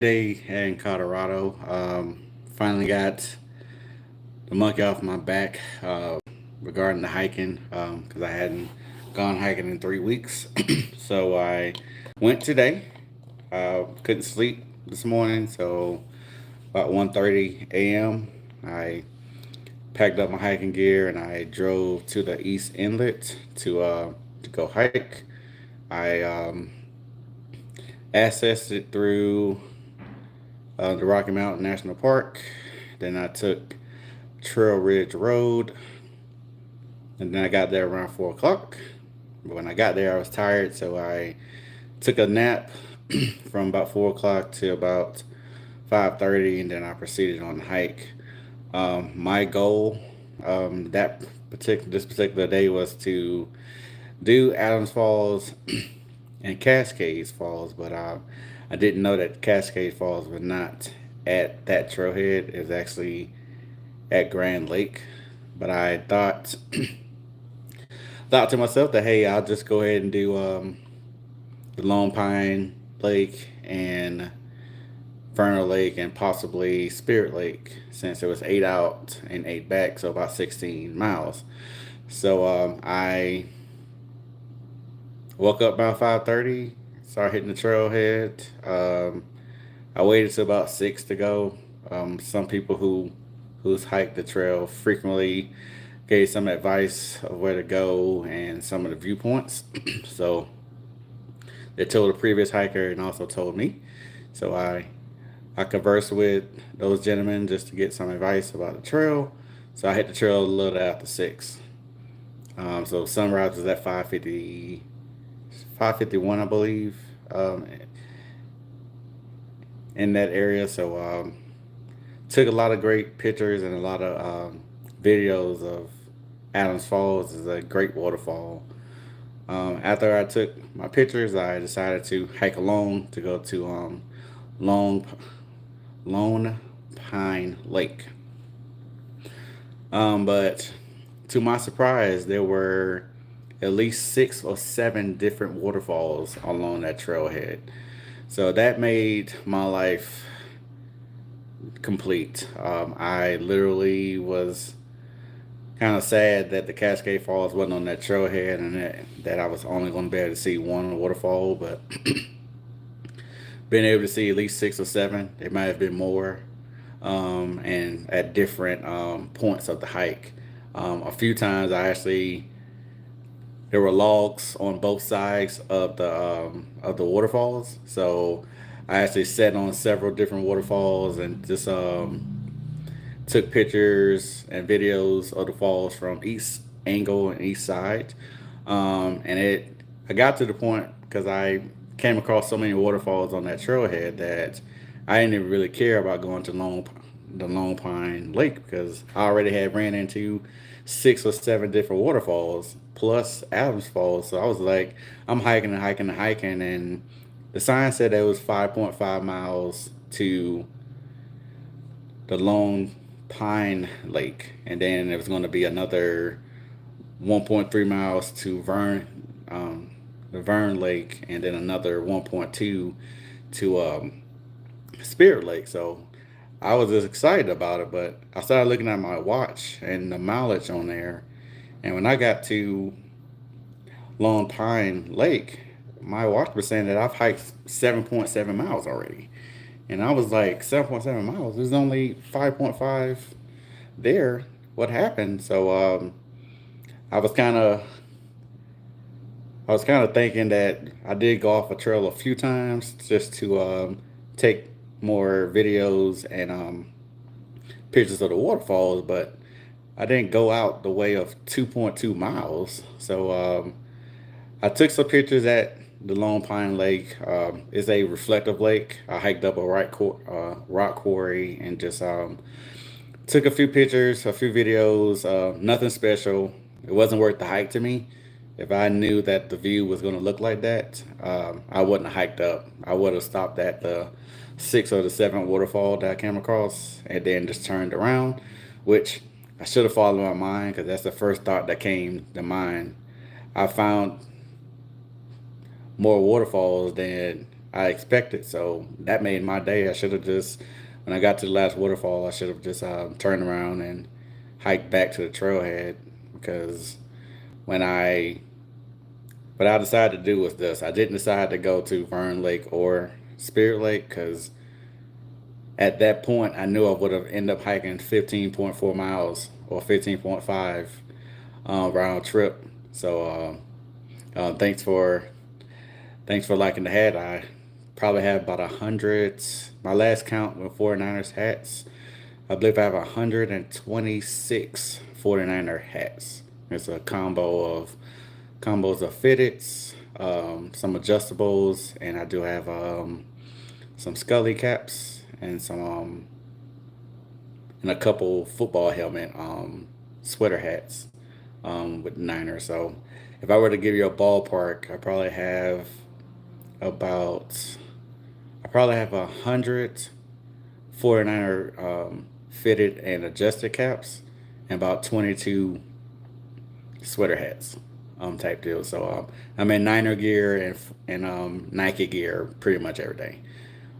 Day in Colorado. Finally got the monkey off my back regarding the hiking because I hadn't gone hiking in 3 weeks. So I went today. Couldn't sleep this morning, so about 1:30 a.m. I packed up my hiking gear and I drove to the East Inlet to go hike. I accessed it through the Rocky Mountain National Park. Then I took Trail Ridge Road, and then I got there around 4 o'clock. But when I got there, I was tired, so I took a nap from about 4 o'clock to about 5:30, and then I proceeded on the hike. My goal that particular this particular day was to do Adams Falls and Cascades Falls, but I didn't know that Cascade Falls was not at that trailhead. It was actually at Grand Lake. But I thought to myself that hey, I'll just go ahead and do the Lone Pine Lake and Fernal Lake and possibly Spirit Lake since it was 8 out and 8 back, so about 16 miles. So I woke up about 5:30, started hitting the trailhead. I waited till about 6 to go. Some people who's hiked the trail frequently gave some advice of where to go and some of the viewpoints. So they told a previous hiker and also told me. So I conversed with those gentlemen just to get some advice about the trail. So I hit the trail a little after 6. So sunrise was at 5:50, 5:51, I believe, in that area. So took a lot of great pictures and a lot of videos of Adams Falls. Is a great waterfall. After I took my pictures, I decided to hike alone to go to Lone Lone Pine Lake. But to my surprise, there were at least 6 or 7 different waterfalls along that trailhead. So that made my life complete. I literally was kind of sad that the Cascade Falls wasn't on that trailhead and that I was only going to be able to see one waterfall, but being able to see at least 6 or 7, it might have been more, and at different points of the hike. A few times I actually there were logs on both sides of the waterfalls, so I actually sat on several different waterfalls and just took pictures and videos of the falls from each angle and each side. And I got to the point because I came across so many waterfalls on that trailhead that I didn't even really care about going to the Lone Pine Lake because I already had ran into 6 or 7 different waterfalls plus Adams Falls. So I was like, I'm hiking and hiking and hiking, and the sign said it was 5.5 miles to the Lone Pine Lake, and then it was going to be another 1.3 miles to the Vern Lake, and then another 1.2 to Spirit Lake. So I was just excited about it, but I started looking at my watch and the mileage on there, and when I got to Lone Pine Lake, my watch was saying that I've hiked 7.7 miles already. And I was like, 7.7 miles? There's only 5.5 there. What happened? So I was kind of I was kind of thinking that I did go off a trail a few times just to take more videos and pictures of the waterfalls, but I didn't go out the way of 2.2 miles. So I took some pictures at the Lone Pine Lake. It's a reflective lake. I hiked up a rock quarry and just took a few pictures, a few videos. Nothing special. It wasn't worth the hike to me. If I knew that the view was going to look like that, I wouldn't have hiked up. I would have stopped at the 6 or 7 waterfall that I came across and then just turned around, which I should have followed my mind because that's the first thought that came to mind. I found more waterfalls than I expected. So that made my day. I should have just, when I got to the last waterfall, I should have just turned around and hiked back to the trailhead because when I, what I decided to do was this. I didn't decide to go to Vern Lake or Spirit Lake because at that point I knew I would have ended up hiking 15.4 miles or 15.5 round trip. So thanks for liking the hat. I probably have about 100. My last count with 49ers hats, I believe I have 126 49er hats. It's a combos of fitteds, some adjustables, and I do have some Scully caps and a couple football helmet sweater hats with the Niners. So if I were to give you a ballpark, about I probably have 100 49er fitted and adjusted caps and about 22 sweater hats type deal. So I'm in Niner gear and Nike gear pretty much every day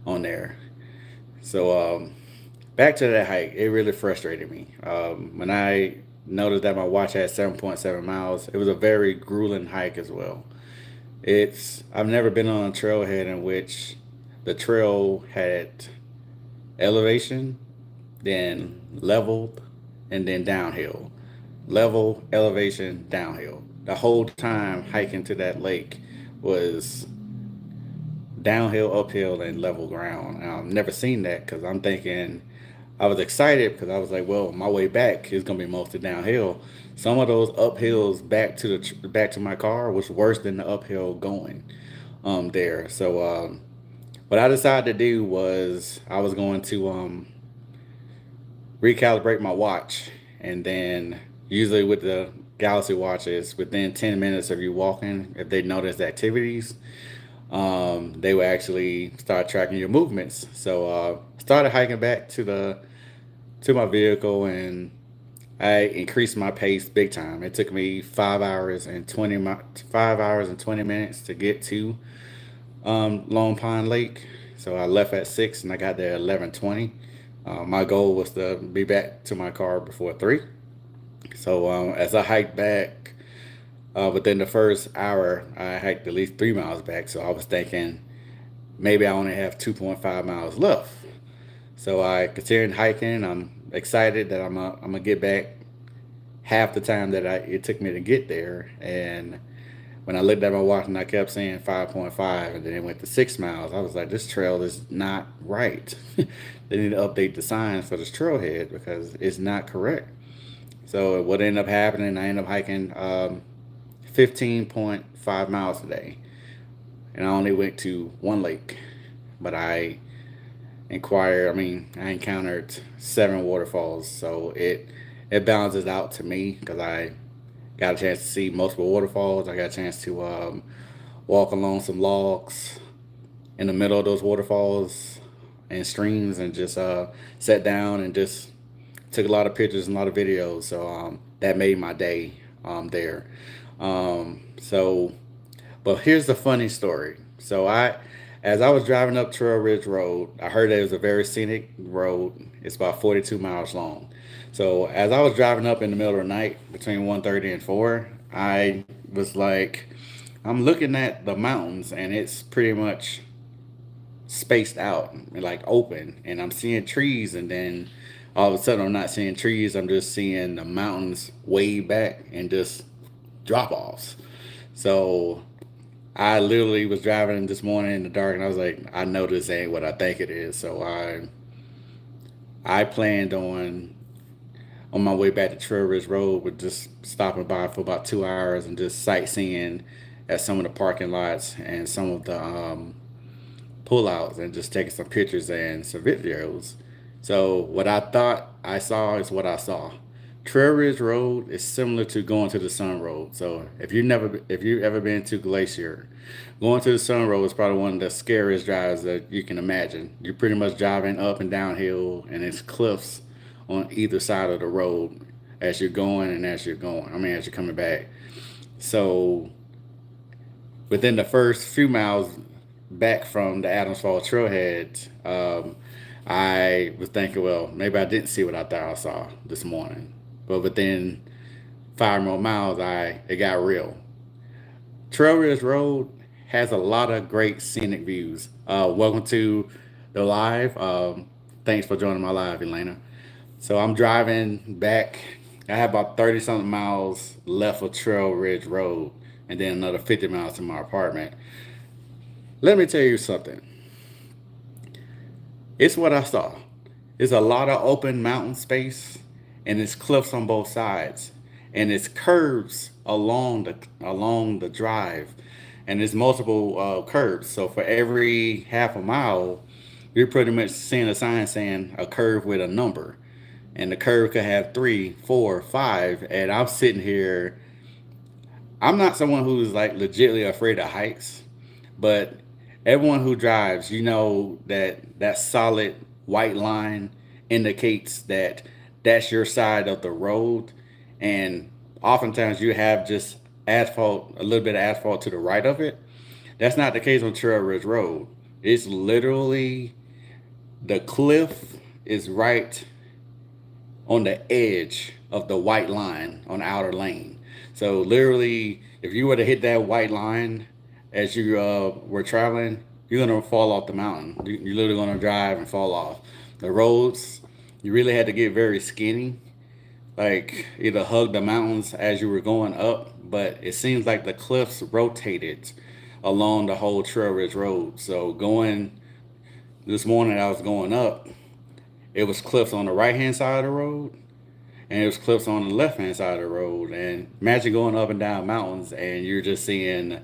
on there. So back to that hike, it really frustrated me. When I noticed that my watch had 7.7 miles, it was a very grueling hike as well. It's I've never been on a trailhead in which the trail had elevation, then leveled, and then downhill. Level, elevation, downhill. The whole time hiking to that lake was downhill, uphill, and level ground. And I've never seen that because I'm thinking I was excited because I was like, well, my way back is gonna be mostly downhill. Some of those uphills back to my car was worse than the uphill going there. So what I decided to do was I was going to recalibrate my watch, and then usually with the Galaxy watches, within 10 minutes of you walking, if they notice activities, they will actually start tracking your movements. So started hiking back to my vehicle, and I increased my pace big time. It took me 5 hours and 20 minutes to get to Lone Pine Lake. So I left at 6 and I got there at 11:20. My goal was to be back to my car before 3. So as I hiked back, within the first hour, I hiked at least 3 miles back. So I was thinking maybe I only have 2.5 miles left. So I continued hiking. I'm excited that I'm gonna get back half the time that it took me to get there. And when I looked at my watch and I kept saying 5.5, and then it went to 6 miles, I was like, this trail is not right. They need to update the signs for this trailhead because it's not correct. So what ended up happening, I ended up hiking 15.5 miles today, and I only went to one lake, but I encountered 7 waterfalls, so it balances out to me because I got a chance to see multiple waterfalls. I got a chance to walk along some logs in the middle of those waterfalls and streams, and just sat down and just took a lot of pictures and a lot of videos. So that made my day there. So, but here's the funny story. As I was driving up Trail Ridge Road, I heard that it was a very scenic road. It's about 42 miles long. So as I was driving up in the middle of the night between 1:30 and 4, I was like, I'm looking at the mountains and it's pretty much spaced out and like open, and I'm seeing trees, and then all of a sudden I'm not seeing trees. I'm just seeing the mountains way back and just drop offs. So I literally was driving this morning in the dark, and I was like, I know this ain't what I think it is. So I planned on my way back to Trail Ridge Road with just stopping by for about 2 hours and just sightseeing at some of the parking lots and some of the pullouts, and just taking some pictures and some videos. So what I thought I saw is what I saw. Trail Ridge Road is similar to going to the Sun Road. So if you've ever been to Glacier, going to the Sun Road is probably one of the scariest drives that you can imagine. You're pretty much driving up and downhill, and it's cliffs on either side of the road as you're going and as you're going. As you're coming back. So within the first few miles, back from the Adams Fall Trailhead, I was thinking, well, maybe I didn't see what I thought I saw this morning. But within 5 more miles, I it got real. Trail Ridge Road has a lot of great scenic views. Welcome to the live. Thanks for joining my live, Elena. So I'm driving back. I have about 30 something miles left of Trail Ridge Road, and then another 50 miles to my apartment. Let me tell you something. It's what I saw. It's a lot of open mountain space, and it's cliffs on both sides, and it's curves along the drive, and there's multiple curves. So for every half a mile, you're pretty much seeing a sign saying a curve with a number, and the curve could have three, four, five. And I'm sitting here. I'm not someone who's like legitimately afraid of heights, but everyone who drives, you know that that solid white line indicates that that's your side of the road, and oftentimes you have just asphalt, a little bit of asphalt to the right of it. That's not the case on Trail Ridge Road. It's literally the cliff is right on the edge of the white line on the outer lane. So literally, if you were to hit that white line as you were traveling, you're gonna fall off the mountain. You're literally gonna drive and fall off. The roads, you really had to get very skinny, like either hug the mountains as you were going up. But it seems like the cliffs rotated along the whole Trail Ridge Road. So going this morning, I was going up. It was cliffs on the right hand side of the road, and it was cliffs on the left hand side of the road. And imagine going up and down mountains, and you're just seeing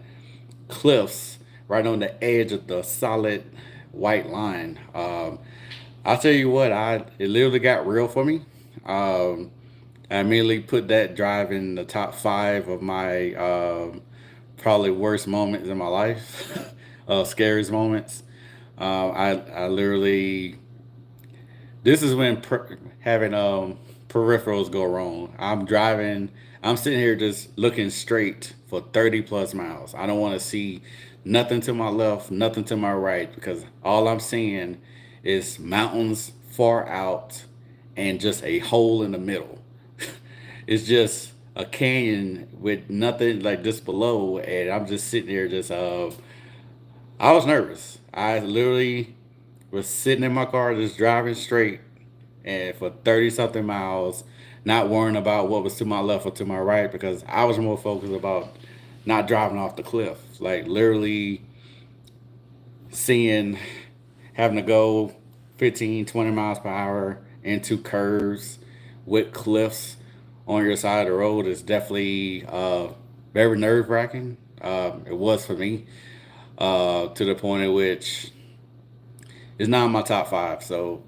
cliffs right on the edge of the solid white line. I'll tell you what, I it literally got real for me. Um, I immediately put that drive in the top five of my probably worst moments in my life, scariest moments. I literally this is when having peripherals go wrong. I'm driving. I'm sitting here just looking straight for 30 plus miles. I don't want to see nothing to my left, nothing to my right, because all I'm seeing is mountains far out and just a hole in the middle. It's just a canyon with nothing like just below, and I'm just sitting there just I was nervous. I literally was sitting in my car just driving straight and for 30 something miles, not worrying about what was to my left or to my right, because I was more focused about not driving off the cliff. Like literally seeing, having to go 15, 20 miles per hour into curves with cliffs on your side of the road is definitely very nerve wracking. It was for me, to the point at which it's not in my top five. So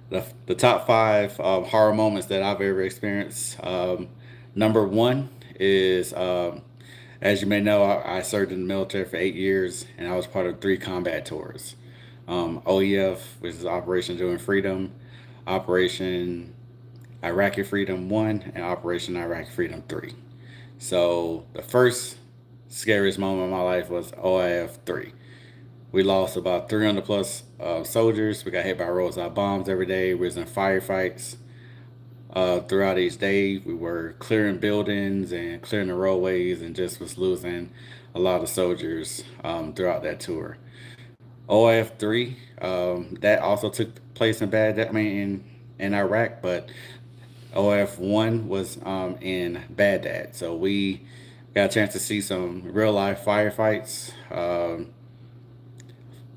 the top five horror moments that I've ever experienced. Number one is, as you may know, I served in the military for 8 years, and I was part of three combat tours. OEF, which is Operation Enduring Freedom, Operation Iraqi Freedom 1, and Operation Iraqi Freedom 3. So the first scariest moment of my life was OIF 3. We lost about 300 plus soldiers. We got hit by roadside bombs every day. We was in firefights throughout each day. We were clearing buildings and clearing the roadways, and just was losing a lot of soldiers throughout that tour. OIF 3, that also took place in Baghdad, I mean in Iraq, but OIF 1 was in Baghdad. So we got a chance to see some real life firefights.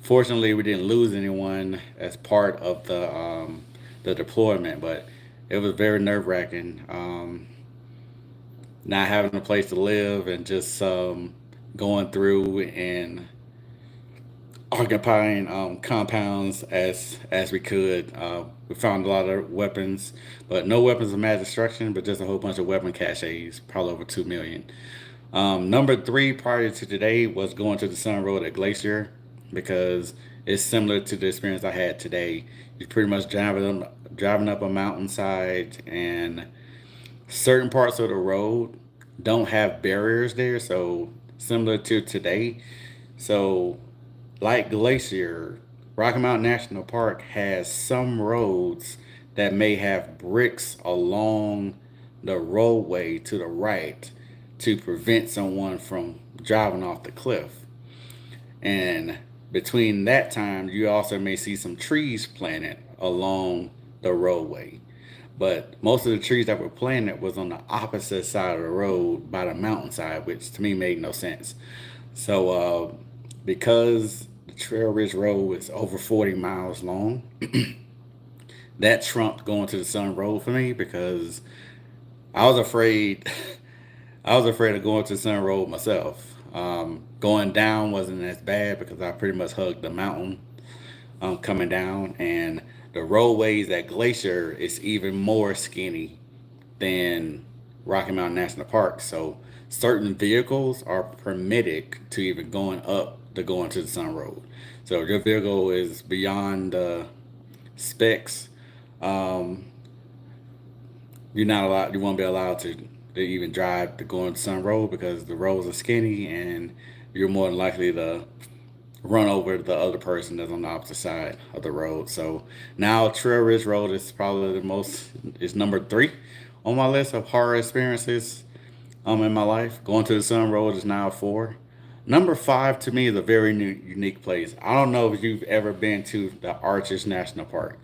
Fortunately, we didn't lose anyone as part of the deployment, but it was very nerve wracking. Not having a place to live and just going through and occupying compounds as we could. We found a lot of weapons, but no weapons of mass destruction, but just a whole bunch of weapon caches, probably over 2 million. Number three prior to today was going to the Sun Road at Glacier, because it's similar to the experience I had today. You're pretty much driving up a mountainside, and certain parts of the road don't have barriers there, so similar to today. So like Glacier, Rocky Mountain National Park has some roads that may have bricks along the roadway to the right to prevent someone from driving off the cliff. And between that time, you also may see some trees planted along the roadway. But most of the trees that were planted was on the opposite side of the road by the mountainside, which to me made no sense. So, because the Trail Ridge Road is over 40 miles long, that trumped going to the Sun Road for me because I was afraid. I was afraid of going to Sun Road myself. Going down wasn't as bad because I pretty much hugged the mountain coming down, and the roadways at Glacier is even more skinny than Rocky Mountain National Park. So certain vehicles are permitted to even going up to going to the Sun Road. So if your vehicle is beyond the specs, um, you're not allowed. You won't be allowed to even drive to go on Sun Road because the roads are skinny and you're more than likely to run over the other person that's on the opposite side of the road. So now Trail Ridge Road is probably the most is number three on my list of horror experiences in my life. Going to the Sun Road is now four. Number five to me is a very unique place. I don't know if you've ever been to the Arches National Park.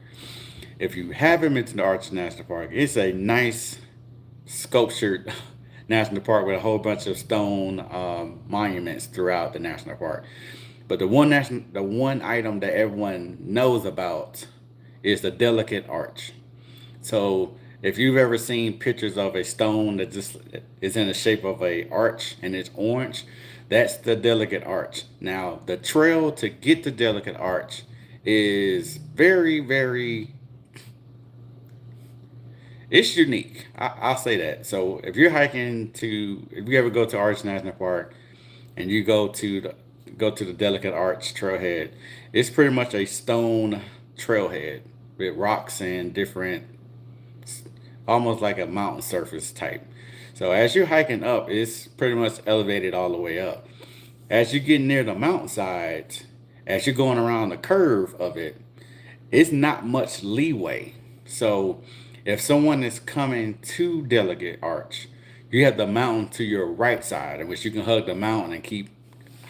If you haven't been to the Arches National Park, it's a nice sculptured national park with a whole bunch of stone monuments throughout the national park. But the one item that everyone knows about is the delicate arch. So if you've ever seen pictures of a stone that just is in the shape of a arch and it's orange, that's the delicate arch. Now the trail to get the delicate arch is very it's unique. I'll say that. So if you ever go to Arch National Park and you go to the Delicate Arch Trailhead, it's pretty much a stone trailhead with rocks and different, almost like a mountain surface type. So as you're hiking up, it's pretty much elevated all the way up. As you get near the mountainside, as you're going around the curve of it, it's not much leeway. So if someone is coming to Delegate Arch, you have the mountain to your right side, in which you can hug the mountain and keep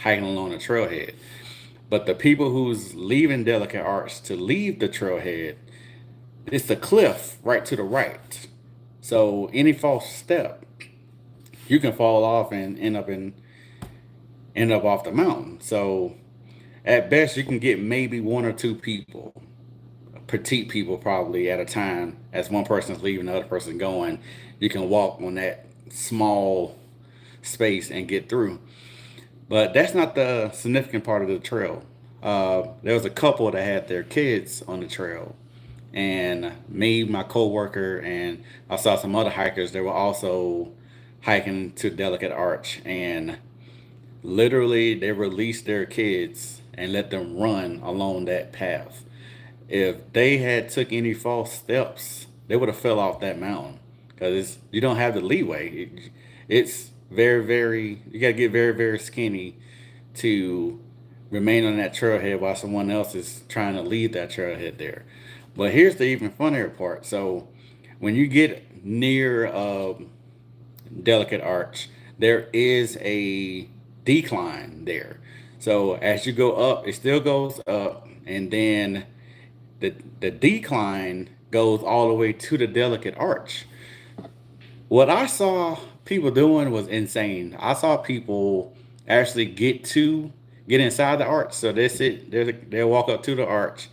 hiking along the trailhead. But the people who's leaving Delicate Arch to leave the trailhead, it's the cliff right to the right. So any false step, you can fall off and end up off the mountain. So at best, you can get maybe one or two people, petite people probably at a time. As one person's leaving, the other person going, you can walk on that small space and get through. But that's not the significant part of the trail. There was a couple that had their kids on the trail, and me, my coworker, and I saw some other hikers. They were also hiking to Delicate Arch, and literally they released their kids and let them run along that path. If they had took any false steps, they would have fell off that mountain because you don't have the leeway. It's very you got to get very skinny to remain on that trailhead while someone else is trying to leave that trailhead there. But here's the even funnier part. So when you get near Delicate Arch, there is a decline there. So as you go up, it still goes up, and then the decline goes all the way to the Delicate Arch. What I saw people doing was insane. I saw people actually get inside the arch. So that's it. They'll walk up to the arch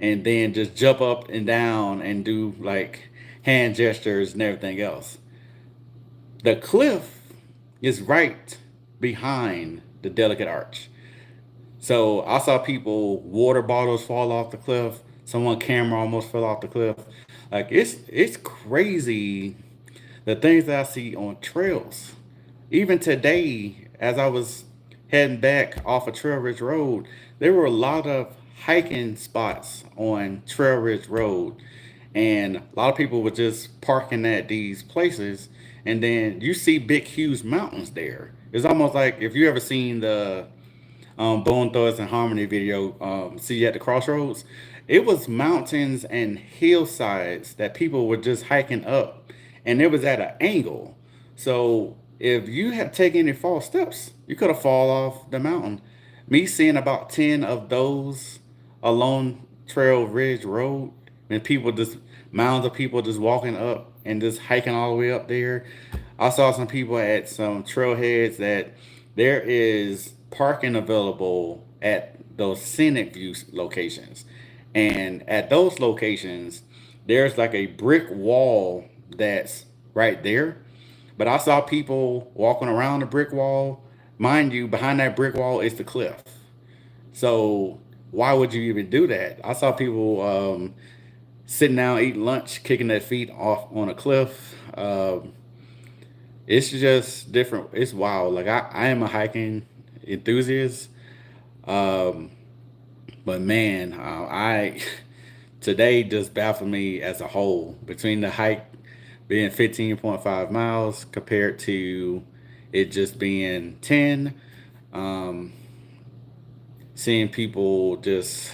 and then just jump up and down and do like hand gestures and everything else. The cliff is right behind the Delicate Arch. So I saw people water bottles fall off the cliff. Someone camera almost fell off the cliff. Like it's crazy the things that I see on trails. Even today, as I was heading back off of Trail Ridge Road, there were a lot of hiking spots on Trail Ridge Road. And a lot of people were just parking at these places. And then you see big, huge mountains there. It's almost like if you ever seen the Bone Thugs and Harmony video, See You at the Crossroads. It was mountains and hillsides that people were just hiking up, and it was at an angle. So if you had taken any false steps, you could have fall off the mountain. Me seeing about 10 of those along Trail Ridge Road, and people just mounds of people just walking up and just hiking all the way up there. I saw some people at some trailheads that there is parking available at those scenic view locations. And at those locations, there's like a brick wall that's right there. But I saw people walking around the brick wall. Mind you, behind that brick wall is the cliff. So why would you even do that? I saw people sitting down eating lunch, kicking their feet off on a cliff. It's just different. It's wild. Like I am a hiking enthusiast, um, but man, I today just baffled me as a whole between the hike being 15.5 miles compared to it just being 10. Um, Seeing people just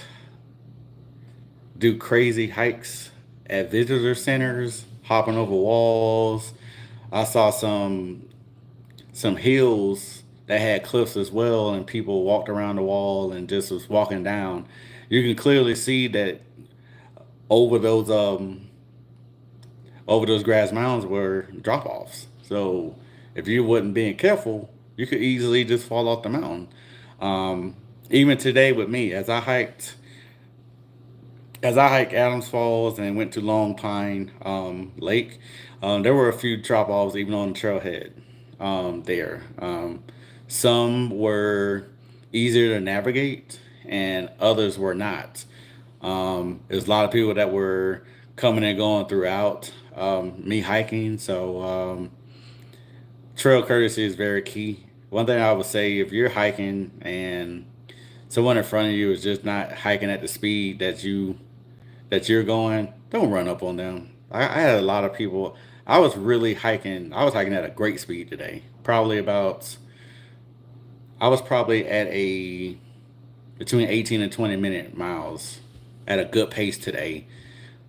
do crazy hikes at visitor centers, hopping over walls. I saw some hills that had cliffs as well, and people walked around the wall and just was walking down. You can clearly see that over those um over those grass mounds were drop offs. So if you wasn't being careful, you could easily just fall off the mountain. Um, Even today with me, as I hiked Adams Falls and went to Long Pine Lake, there were a few drop offs even on the trailhead there. Some were easier to navigate, and others were not. There's a lot of people that were coming and going throughout me hiking, so trail courtesy is very key. One thing I would say, if you're hiking and someone in front of you is just not hiking at the speed that you're going, don't run up on them. I had a lot of people. I was really hiking. I was hiking at a great speed today. Probably about. I was probably at a between 18 and 20-minute miles at a good pace today.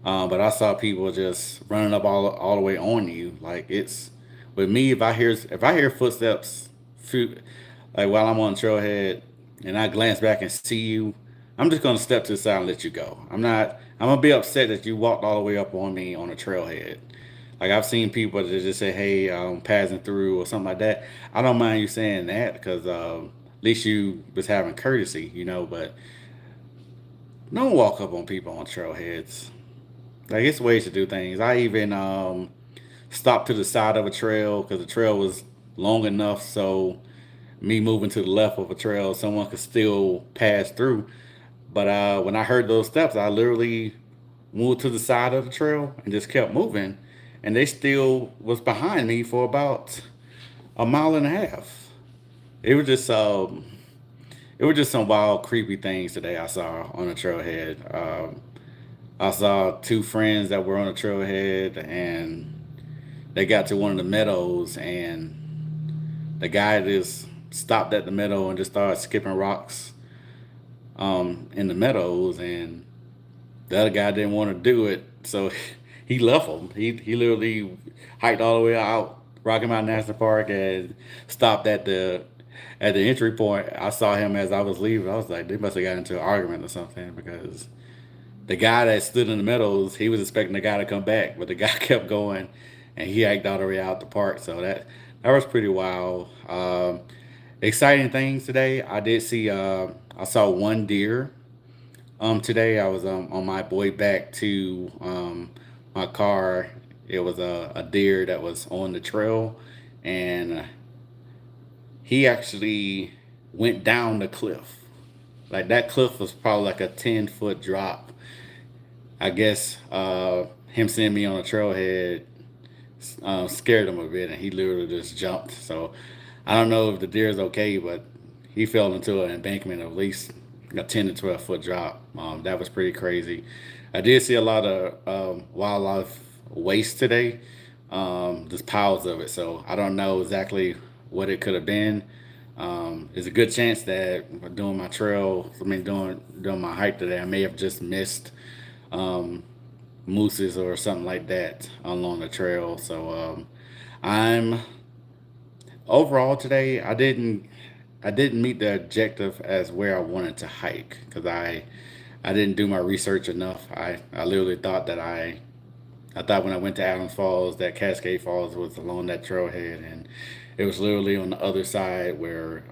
But I saw people just running up all the way on you. Like it's with me. If I hear footsteps, like while I'm on the trailhead, and I glance back and see you, I'm just gonna step to the side and let you go. I'm not. I'm gonna be upset that you walked all the way up on me on a trailhead. Like I've seen people that just say, "Hey, I'm passing through" or something like that. I don't mind you saying that because at least you was having courtesy, you know. But don't walk up on people on trailheads. Like it's ways to do things. I even stopped to the side of a trail because the trail was long enough so me moving to the left of a trail, someone could still pass through. But when I heard those steps, I literally moved to the side of the trail and just kept moving, and they still was behind me for about a mile and a half. It was just it was just some wild, creepy things today I saw on the trailhead. I saw two friends that were on the trailhead, and they got to one of the meadows, and the guy just stopped at the meadow and just started skipping rocks in the meadows, and the other guy didn't want to do it, so he left him. He literally hiked all the way out Rocky Mountain National Park and stopped at the entry point. I saw him as I was leaving. I was like, they must have got into an argument or something because the guy that stood in the meadows, he was expecting the guy to come back, but the guy kept going, and he hiked all the way out the park. So that was pretty wild. Exciting things today. I did see. I saw one deer. Today I was on my way back to my car. It was a deer that was on the trail, and he actually went down the cliff. Like that cliff was probably like a 10-foot drop. I guess him seeing me on the trailhead scared him a bit, and he literally just jumped. So I don't know if the deer is okay, but he fell into an embankment of at least a 10 to 12 foot drop. That was pretty crazy. I did see a lot of wildlife waste today, just piles of it. So I don't know exactly what it could have been, There's a good chance that doing my trail, I mean doing my hike today, I may have just missed um, mooses or something like that along the trail. So I'm overall today, I didn't meet the objective as where I wanted to hike because I didn't do my research enough. I literally thought that I thought when I went to Adams Falls that Cascade Falls was along that trailhead, and it was literally on the other side where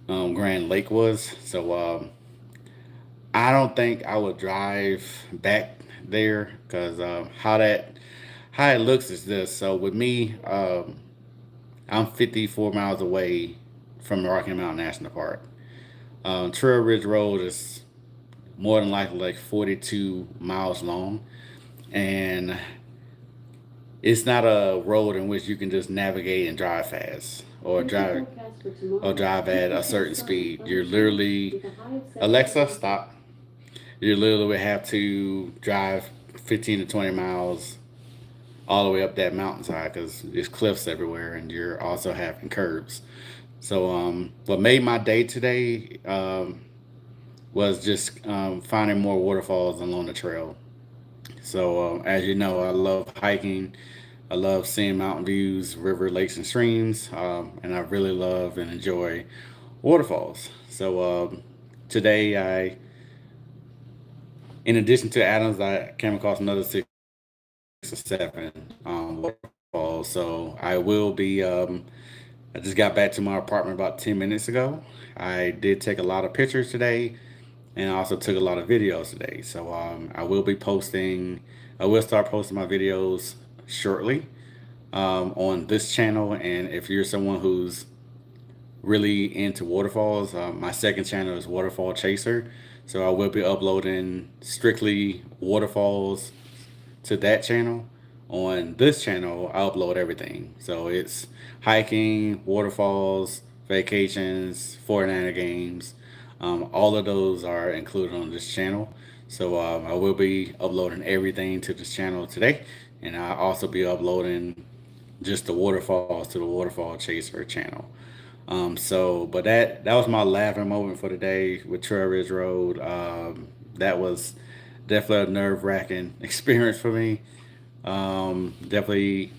Grand Lake was. So I don't think I would drive back there because how it looks is this. So with me, I'm 54 miles away from the Rocky Mountain National Park. Trail Ridge Road is more than likely like 42 miles long, and it's not a road in which you can just navigate and drive fast or drive at a certain speed. You're literally Alexa, stop. You literally would have to drive 15 to 20 miles all the way up that mountainside because there's cliffs everywhere and you're also having curbs. So, what made my day today was just finding more waterfalls along the trail. So, as you know, I love hiking. I love seeing mountain views, river, lakes, and streams, and I really love and enjoy waterfalls. So, today, in addition to Adams, I came across another 6 or 7 waterfalls. So, I will be. I just got back to my apartment about 10 minutes ago. I did take a lot of pictures today and I also took a lot of videos today. So I will start posting my videos shortly on this channel. And if you're someone who's really into waterfalls, my second channel is Waterfall Chaser. So I will be uploading strictly waterfalls to that channel. On this channel, I upload everything. So it's hiking, waterfalls, vacations, 49er games. All of those are included on this channel. So I will be uploading everything to this channel today. And I'll also be uploading just the waterfalls to the Waterfall Chaser channel. But that was my laughing moment for the day with Trail Ridge Road. That was definitely a nerve wracking experience for me. Definitely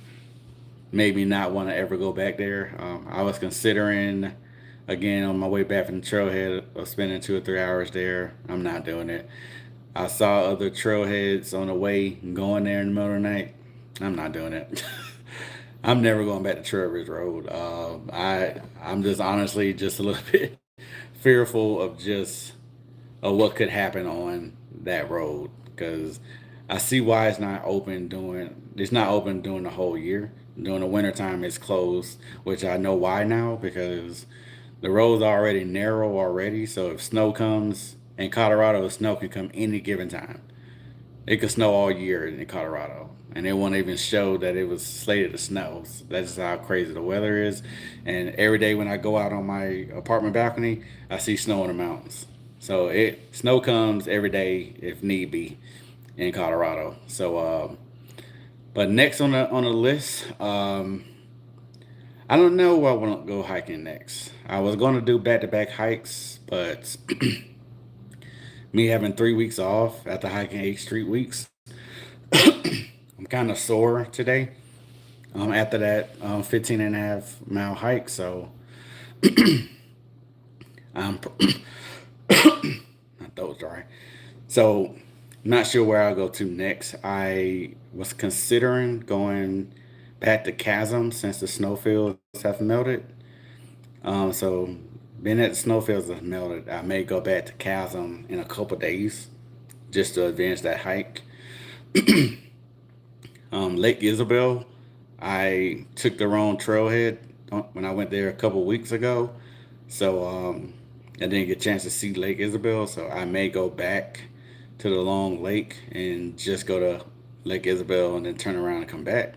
made me not want to ever go back there. I was considering again on my way back from the trailhead of spending 2 or 3 hours there. I'm not doing it. I saw other trailheads on the way going there in the middle of the night. I'm not doing it. I'm never going back to Trail Ridge Road. I'm just honestly just a little bit fearful of just of what could happen on that road because I see why it's not open during the whole year. During the wintertime it's closed, which I know why now because the road's already narrow already. So if snow comes in Colorado, snow can come any given time. It could snow all year in Colorado, and it won't even show that it was slated to snow. So that's how crazy the weather is. And every day when I go out on my apartment balcony, I see snow in the mountains. So it snow comes every day if need be in Colorado. So, but next on the list, I don't know where I want to go hiking next. I was going to do back to back hikes, but me having 3 weeks off after hiking 8 straight weeks, I'm kind of sore today after that 15 and a half mile hike. So I'm, my throat's dry. So not sure where I'll go to next. I was considering going back to Chasm since the snowfields have melted. So being that the snowfields have melted, I may go back to Chasm in a couple days just to advance that hike. Lake Isabel, I took the wrong trailhead when I went there a couple weeks ago, so I didn't get a chance to see Lake Isabel. So I may go back to the Long Lake and just go to Lake Isabel and then turn around and come back.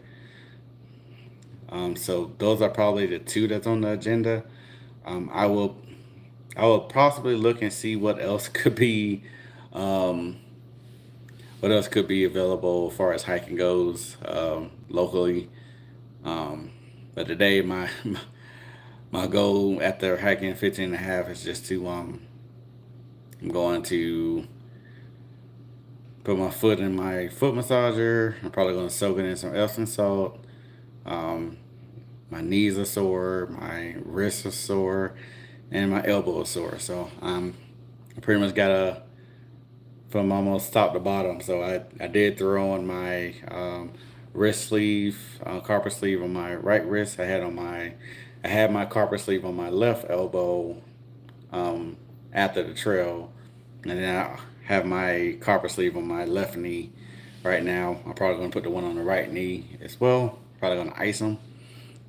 So those are probably the two that's on the agenda. Um, I will I will possibly look and see um, what else could be available as far as hiking goes locally. Um, but today My goal after hiking 15 and a half is just to I'm going to put my foot in my foot massager. I'm probably going to soak it in some Epsom salt. Um, my knees are sore, my wrists are sore, and my elbow is sore. So I pretty much got a from almost top to bottom. So I did throw on my wrist sleeve, carpet sleeve on my right wrist. I had my carpet sleeve on my left elbow um, after the trail, and then I have my carpet sleeve on my left knee right now. I'm probably gonna put the one on the right knee as well. Probably gonna ice them.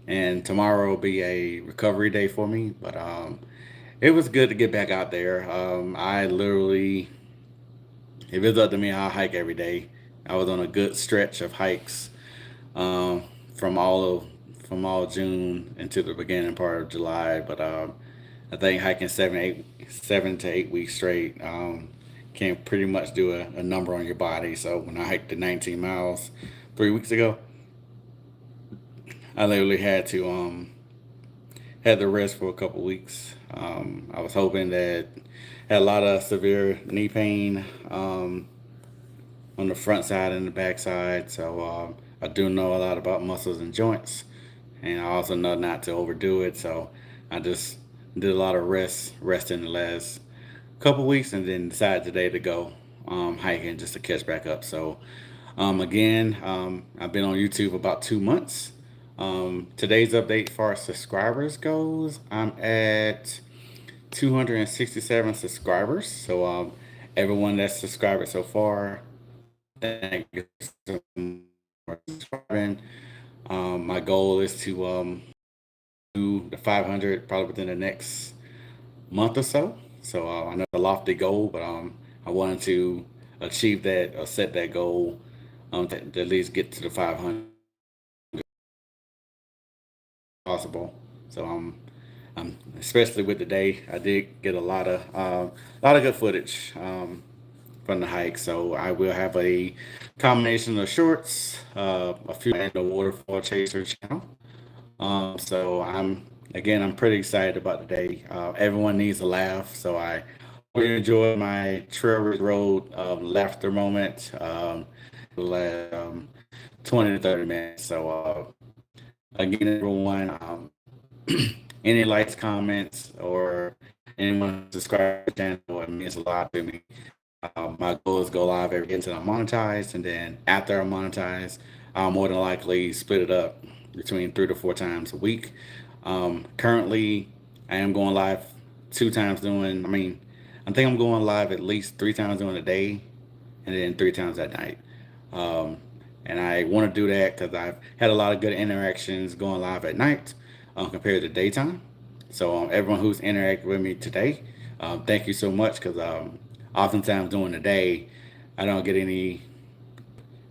And tomorrow will be a recovery day for me, but it was good to get back out there. I literally, if it's up to me, I'll hike every day. I was on a good stretch of hikes um, from all of from all June into the beginning part of July. But I think hiking 7 to 8 weeks straight can pretty much do a number on your body. So when I hiked the 19 miles 3 weeks ago, I literally had to rest for a couple weeks. I was hoping that had a lot of severe knee pain on the front side and the back side. So I do know a lot about muscles and joints, and I also know not to overdo it. So I just did a lot of resting the last couple weeks, and then decided today to go hiking just to catch back up. So again, I've been on YouTube about 2 months. Today's update for our subscribers goes, I'm at 267 subscribers. So everyone that's subscribed so far, thank you so much for subscribing. My goal is to do the 500 probably within the next month or so. So I know it's a lofty goal, but I wanted to achieve that or set that goal to at least get to the 500 possible. So especially with the day, I did get a lot of good footage from the hike. So I will have a combination of shorts, a few, and the Waterfall Chaser channel. So I'm pretty excited about the day. Everyone needs a laugh, so I really enjoyed my Trevor Road laughter moment. The last 20 to 30 minutes. So again, everyone, any likes, comments, or anyone subscribe to the channel, it means a lot to me. My goal is go live every until I'm monetized, and then after I'm monetized, I'll more than likely split it up between 3 to 4 times a week. Currently, I am going live 2 times doing. I think I'm going live at least 3 times during the day, and then 3 times at night. Um, and I want to do that because I've had a lot of good interactions going live at night compared to daytime. So everyone who's interacted with me today, thank you so much because oftentimes during the day, I don't get any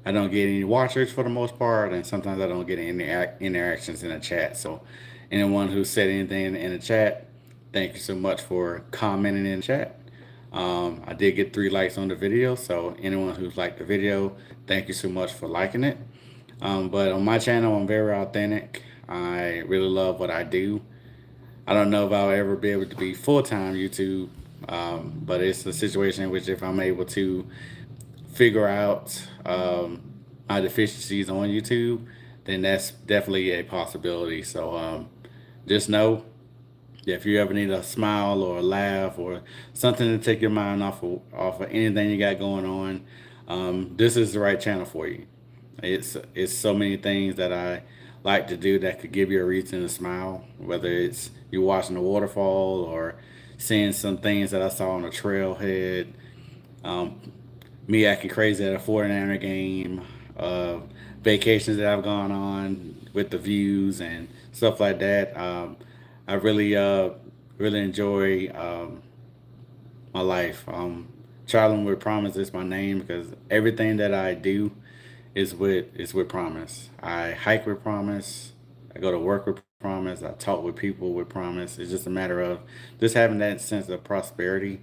I don't get any watchers for the most part, and sometimes I don't get any interactions in the chat. So, anyone who said anything in the chat, thank you so much for commenting in the chat. I did get 3 likes on the video, so anyone who's liked the video, thank you so much for liking it. But on my channel, I'm very authentic. I really love what I do. I don't know if I'll ever be able to be full time YouTube, but it's a situation in which if I'm able to figure out my deficiencies on YouTube, then that's definitely a possibility. So just know that if you ever need a smile or a laugh or something to take your mind off of anything you got going on, this is the right channel for you. It's so many things that I like to do that could give you a reason to smile, whether it's you watching the waterfall or seeing some things that I saw on the trailhead, um, me acting crazy at a 49er game, uh, vacations that I've gone on with the views and stuff like that. I really enjoy my life. Traveling with Promise is my name because everything that I do is with Promise. I hike with Promise. I go to work with Promise. I talk with people with Promise. It's just a matter of just having that sense of prosperity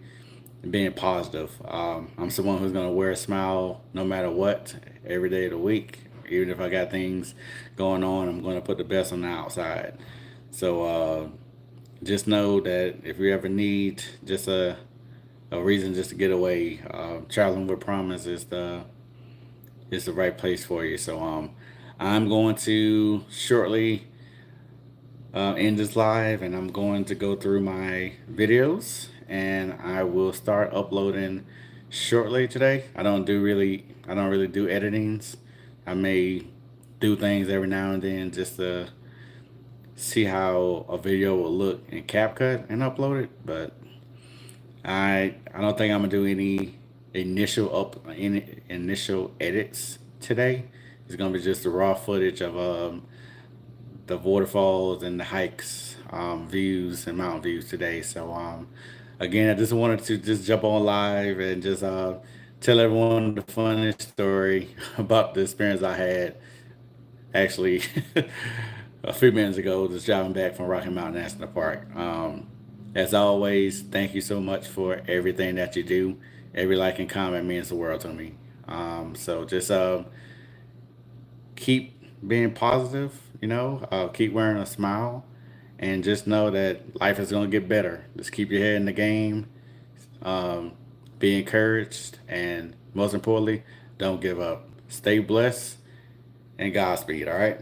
and being positive. I'm someone who's gonna wear a smile no matter what every day of the week. Even if I got things going on, I'm gonna put the best on the outside. So just know that if you ever need just a reason just to get away, traveling with promise is the right place for you. So I'm going to shortly end this live, and I'm going to go through my videos, and I will start uploading shortly today. I don't really do editings. I may do things every now and then just to see how a video will look in CapCut and upload it, but I don't think I'm gonna do any initial edits today. It's gonna be just the raw footage of the waterfalls and the hikes, views and mountain views today. So again, I just wanted to just jump on live and just tell everyone the funniest story about the experience I had actually a few minutes ago, just driving back from Rocky Mountain National Park. As always, thank you so much for everything that you do. Every like and comment means the world to me. So just keep being positive, keep wearing a smile, and just know that life is going to get better. Just keep your head in the game, um, be encouraged, and most importantly, don't give up. Stay blessed and Godspeed, all right?